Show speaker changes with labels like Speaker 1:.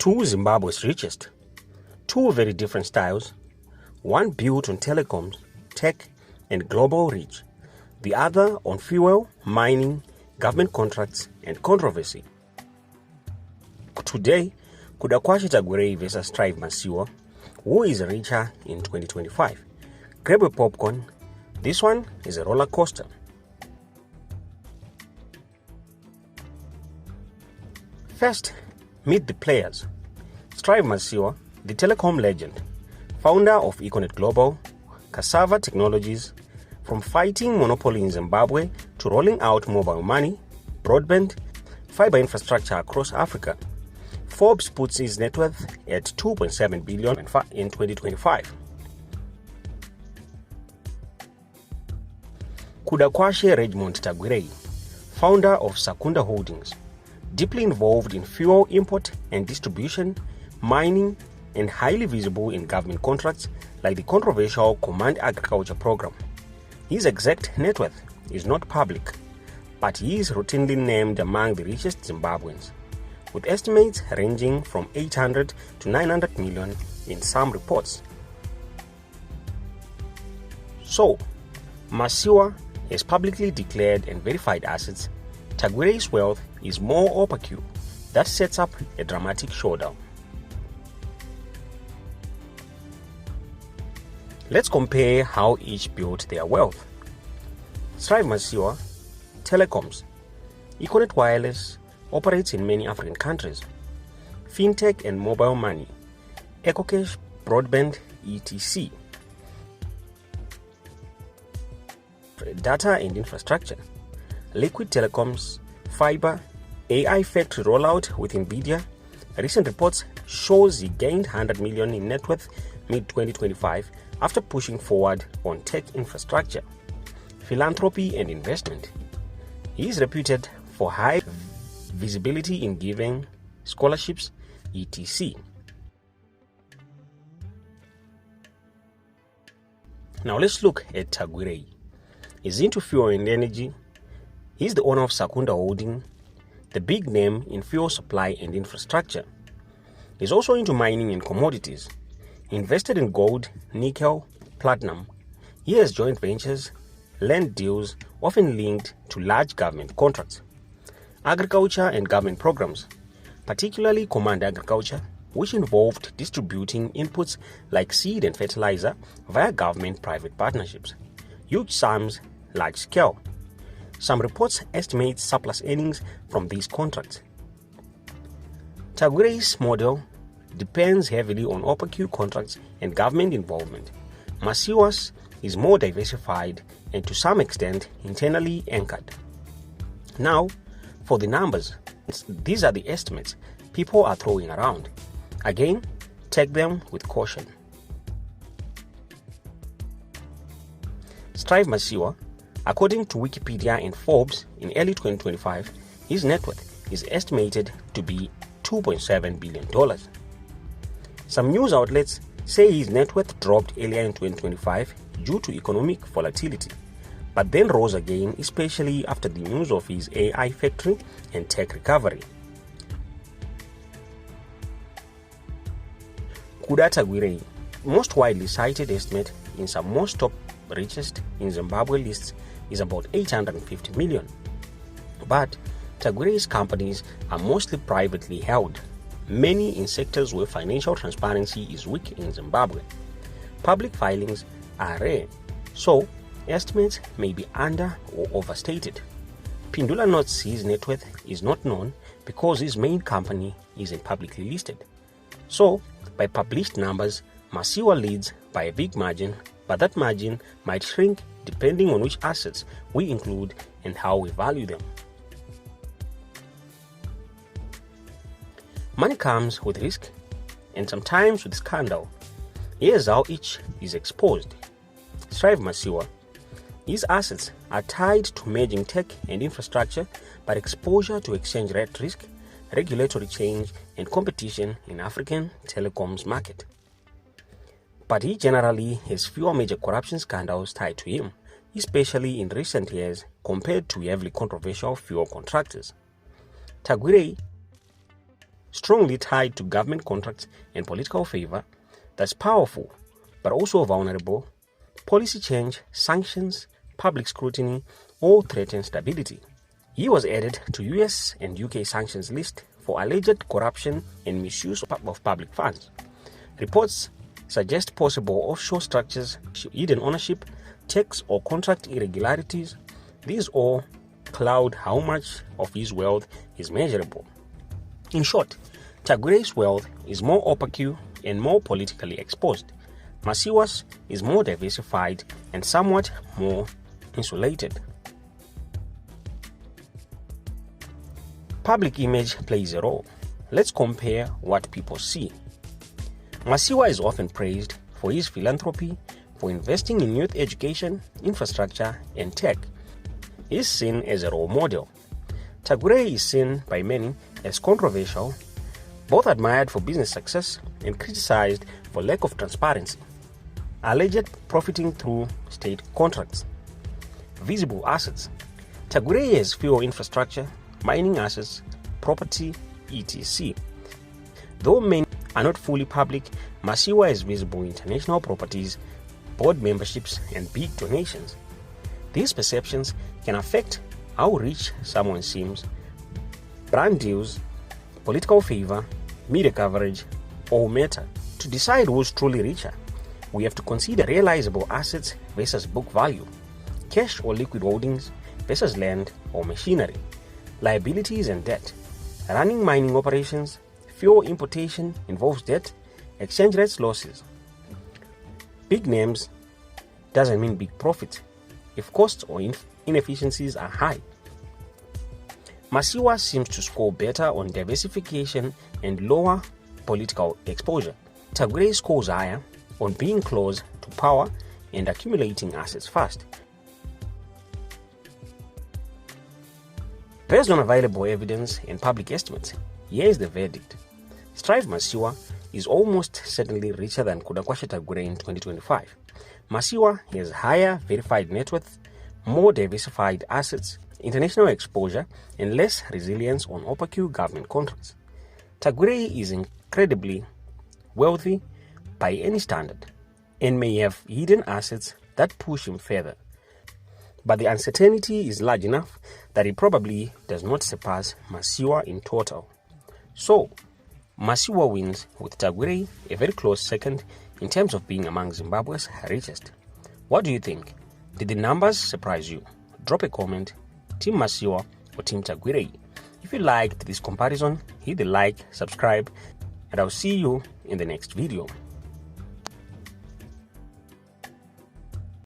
Speaker 1: Two Zimbabwe's richest. Two very different styles. One built on telecoms, tech, and global reach. The other on fuel, mining, government contracts, and controversy. Today, Kuda Tagwirei versus Masiyiwa. Who is richer in 2025? Grab a popcorn. This one is a roller coaster. First, meet the players. Masiyiwa, the telecom legend, founder of Econet Global, Cassava Technologies, from fighting monopoly in Zimbabwe to rolling out mobile money, broadband, fiber infrastructure across Africa. Forbes puts his net worth at $2.7 billion in 2025. Kuda Tagwirei, founder of Sakunda Holdings, deeply involved in fuel import and distribution, mining, and highly visible in government contracts like the controversial Command Agriculture Program. His exact net worth is not public, but he is routinely named among the richest Zimbabweans, with estimates ranging from 800 to 900 million in some reports. So, Masiyiwa has publicly declared and verified assets. Tagwirei's wealth is more opaque. That sets up a dramatic showdown. Let's compare how each built their wealth. Masiyiwa, telecoms. Econet Wireless operates in many African countries. Fintech and mobile money. EcoCash, broadband, etc. Data and infrastructure. Liquid telecoms, fiber, AI factory rollout with NVIDIA. Recent reports shows he gained 100 million in net worth mid-2025 after pushing forward on tech infrastructure, philanthropy and investment. He is reputed for high visibility in giving, scholarships, etc. Now let's look at Tagwirei. He's into fuel and energy. He's the owner of Sakunda Holding, the big name in fuel supply and infrastructure. He's also into mining and commodities. He invested in gold, nickel, platinum. He has joint ventures, land deals, often linked to large government contracts. Agriculture and government programs, particularly Command Agriculture, which involved distributing inputs like seed and fertilizer via government-private partnerships. Huge sums, large scale. Some reports estimate surplus earnings from these contracts. Tagwirei's model depends heavily on opaque contracts and government involvement. Masiyiwa's is more diversified and to some extent internally anchored. Now, for the numbers, these are the estimates people are throwing around. Again, take them with caution. Masiyiwa, according to Wikipedia and Forbes, in early 2025, his net worth is estimated to be $2.7 billion. Some news outlets say his net worth dropped earlier in 2025 due to economic volatility, but then rose again, especially after the news of his AI factory and tech recovery. Kuda Tagwirei, most widely cited estimate in some most top richest in Zimbabwe lists is about 850 million. But Tagwirei's companies are mostly privately held, many in sectors where financial transparency is weak in Zimbabwe. Public filings are rare, so estimates may be under or overstated. Pindula notes his net worth is not known because his main company isn't publicly listed. So, by published numbers, Masiyiwa leads by a big margin, but that margin might shrink depending on which assets we include and how we value them. Money comes with risk and sometimes with scandal. Here's how each is exposed. Masiyiwa, his assets are tied to emerging tech and infrastructure, but exposure to exchange rate risk, regulatory change, and competition in African telecoms market. But he generally has fewer major corruption scandals tied to him, especially in recent years compared to heavily controversial fuel contractors. Tagwirei strongly tied to government contracts and political favor, that's powerful but also vulnerable. Policy change, sanctions, public scrutiny all threaten stability. He was added to US and UK sanctions list for alleged corruption and misuse of public funds. Reports suggest possible offshore structures, hidden ownership, tax or contract irregularities. These all cloud how much of his wealth is measurable. In short, Tagwirei's wealth is more opaque and more politically exposed. Masiyiwa's is more diversified and somewhat more insulated. Public image plays a role. Let's compare what people see. Masiyiwa is often praised for his philanthropy, for investing in youth education, infrastructure, and tech. He is seen as a role model. Tagwirei is seen by many as controversial, both admired for business success and criticized for lack of transparency. Alleged profiting through state contracts. Visible assets. Tagwirei has fuel infrastructure, mining assets, property, etc. Though many are not fully public, Masiyiwa has visible international properties, board memberships, and big donations. These perceptions can affect how rich someone seems. Brand deals, political favor, media coverage all matter. To decide who's truly richer, we have to consider realizable assets versus book value, cash or liquid holdings versus land or machinery, liabilities and debt. Running mining operations, fuel importation involves debt, exchange rates losses. Big names doesn't mean big profit if costs or inefficiencies are high. Masiyiwa seems to score better on diversification and lower political exposure. Tagwirei scores higher on being close to power and accumulating assets fast. Based on available evidence and public estimates, here is the verdict. Strive Masiyiwa is almost certainly richer than Kuda Tagwirei in 2025. Masiyiwa has higher verified net worth, more diversified assets, international exposure, and less reliance on opaque government contracts. Tagwirei is incredibly wealthy by any standard and may have hidden assets that push him further. But the uncertainty is large enough that he probably does not surpass Masiyiwa in total. So, Masiyiwa wins with Tagwirei a very close second in terms of being among Zimbabwe's richest. What do you think? Did the numbers surprise you? Drop a comment, Team Masiyiwa or Team Tagwirei. If you liked this comparison, hit the like, subscribe, and I'll see you in the next video.